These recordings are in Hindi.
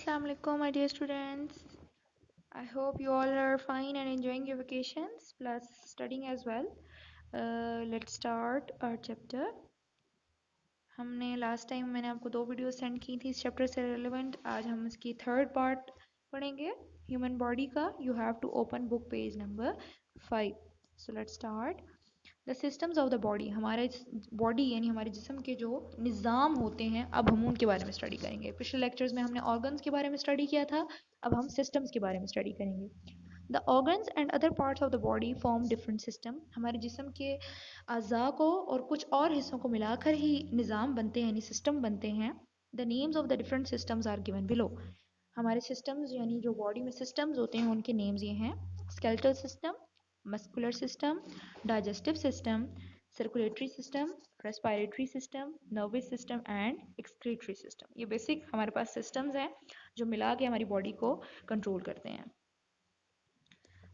Assalamu alaikum, my dear students. I hope you all are fine and enjoying your vacations plus studying as well. Let's start our chapter. हमने लास्ट टाइम मैंने आपको 2 वीडियो सेंड की थी इस चैप्टर से रिलेवेंट. आज हम इसकी थर्ड पार्ट पढ़ेंगे ह्यूमन बॉडी का. You have to open book page number 5. So let's start. The systems of the body, हमारे बॉडी यानी हमारे जिस्म के जो निज़ाम होते हैं, अब हम उनके बारे में स्टडी करेंगे. पिछले लेक्चर्स में हमने ऑर्गन्स के बारे में स्टडी किया था, अब हम सिस्टम्स के बारे में स्टडी करेंगे. The organs and other parts of the body form different system. हमारे जिस्म के अज़ा को और कुछ और हिस्सों को मिलाकर ही निज़ाम बनते हैं यानी सिस्टम बनते हैं. The names of the different systems are given below. हमारे सिस्टम्स यानी जो बॉडी में सिस्टम्स होते हैं उनके नेम्स ये हैं: skeletal system, muscular system, digestive system, circulatory system, respiratory system, nervous system and excretory system. ये बेसिक हमारे पास सिस्टम्स हैं जो मिला के हमारी बॉडी को कंट्रोल करते हैं.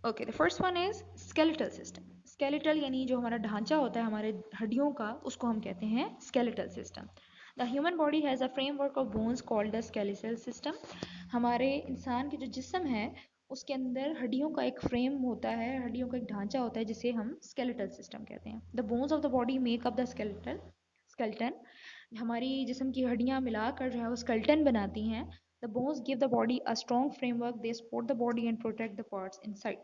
Okay, the first one is skeletal system. Skeletal यानी जो हमारा ढांचा होता है हमारे हड्डियों का, उसको हम कहते हैं skeletal system. The human body has a framework of bones called the skeletal system. हमारे इंसान के जो जिस्म है उसके अंदर हड्डियों का एक फ्रेम होता है, हड्डियों का एक ढांचा होता है जिसे हम स्केलेटल सिस्टम कहते हैं. The bones of the body make up the skeleton. हमारी जिस्म की हड्डियां मिलाकर जो है वो स्केलेटन बनाती हैं. The bones give the body a strong framework, they support the body and protect the parts inside.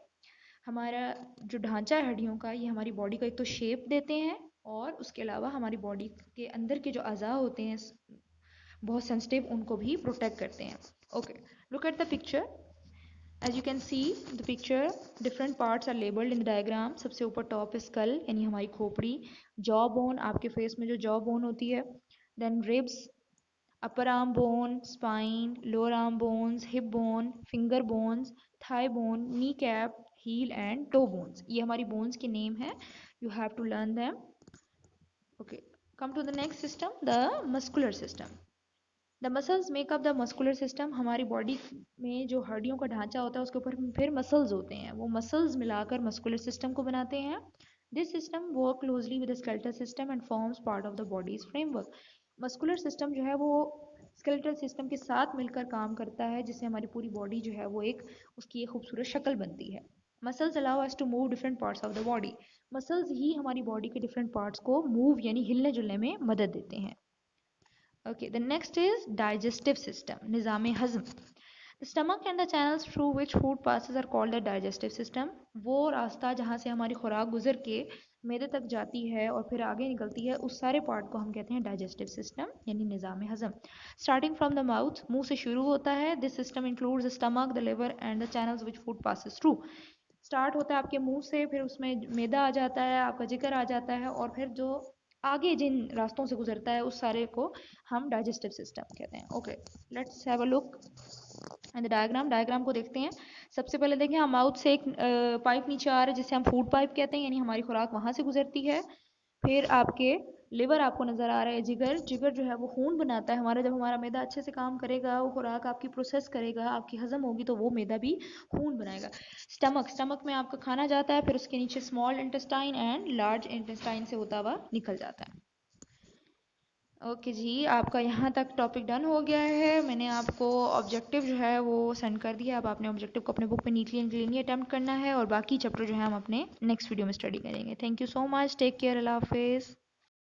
हमारा जो ढांचा है हड्डियों का, ये हमारी बॉडी को एक तो शेप देते हैं और उसके अलावा हमारी बॉडी के अंदर के जो अज़ा होते हैं बहुत सेंसिटिव, उनको भी प्रोटेक्ट करते हैं. Okay, look at the picture. As you can see the picture, different parts are labeled in the diagram. सबसे ऊपर टॉप स्कल यानी हमारी खोपड़ी, जॉ बोन आपके फेस में जो जॉ बोन होती है, then ribs, upper arm bone, spine, lower arm bones, hip bone, finger bones, thigh bone, kneecap, heel and toe bones. ये हमारी बोन्स के नेम है. You have to learn them. Okay, come to the next system, the muscular system. The muscles make up the muscular system. हमारी बॉडी में जो हड्डियों का ढांचा होता है उसके ऊपर फिर मसल्स होते हैं, वो मसल्स मिलाकर मस्कुलर सिस्टम को बनाते हैं. This system work closely with the skeletal system and forms part of the bodies framework. Muscular system जो है वो स्केलेटल सिस्टम के साथ मिलकर काम करता है, जिससे हमारी पूरी बॉडी जो है वो एक उसकी एक खूबसूरत शक्ल बनती है. Muscles allow us to move different parts of the body. Muscles ही हमारी बॉडी के डिफरेंट पार्ट्स को मूव यानी हिलने जुलने में मदद देते हैं. Okay, the next is digestive system, निज़ाम हज़म. The stomach and the channels through which food passes are called the digestive system. वो रास्ता जहाँ से हमारी खुराक गुजर के मैदे तक जाती है और फिर आगे निकलती है, उस सारे पार्ट को हम कहते हैं डाइजेस्टिव सिस्टम यानी निज़ाम हज़म. स्टार्टिंग फ्रॉम द माउथ, मुंह से शुरू होता है. This system includes the stomach, the liver and the channels which food passes through. Start होता है आपके मुंह से, फिर उसमें मैदा आ जाता है, आपका जिगर आ जाता है, और फिर जो आगे जिन रास्तों से गुजरता है उस सारे को हम डाइजेस्टिव सिस्टम कहते हैं. Okay, let's have a look and the diagram को देखते हैं. सबसे पहले देखें, हम माउथ से एक पाइप नीचे आ रहा है जिसे हम फूड पाइप कहते हैं, यानी हमारी खुराक वहाँ से गुजरती है. फिर आपके लिवर आपको नज़र आ रहा है, जिगर जो है वो खून बनाता है हमारा. जब हमारा मैदा अच्छे से काम करेगा, वो खुराक आपकी प्रोसेस करेगा, आपकी हजम होगी, तो वो मैदा भी खून बनाएगा. स्टमक में आपका खाना जाता है, फिर उसके नीचे small intestine and large intestine से होता हुआ निकल जाता है. ओके जी, आपका यहाँ तक टॉपिक डन हो गया है. मैंने आपको ऑब्जेक्टिव जो है वो सेंड कर दिया. अब आपने ऑब्जेक्टिव को अपने बुक पे नीटली एंड क्लीनली अटेम्प्ट करना है, और बाकी चैप्टर जो है हम अपने नेक्स्ट वीडियो में स्टडी करेंगे. Thank you so much. Take care. अल्लाह हाफिज़.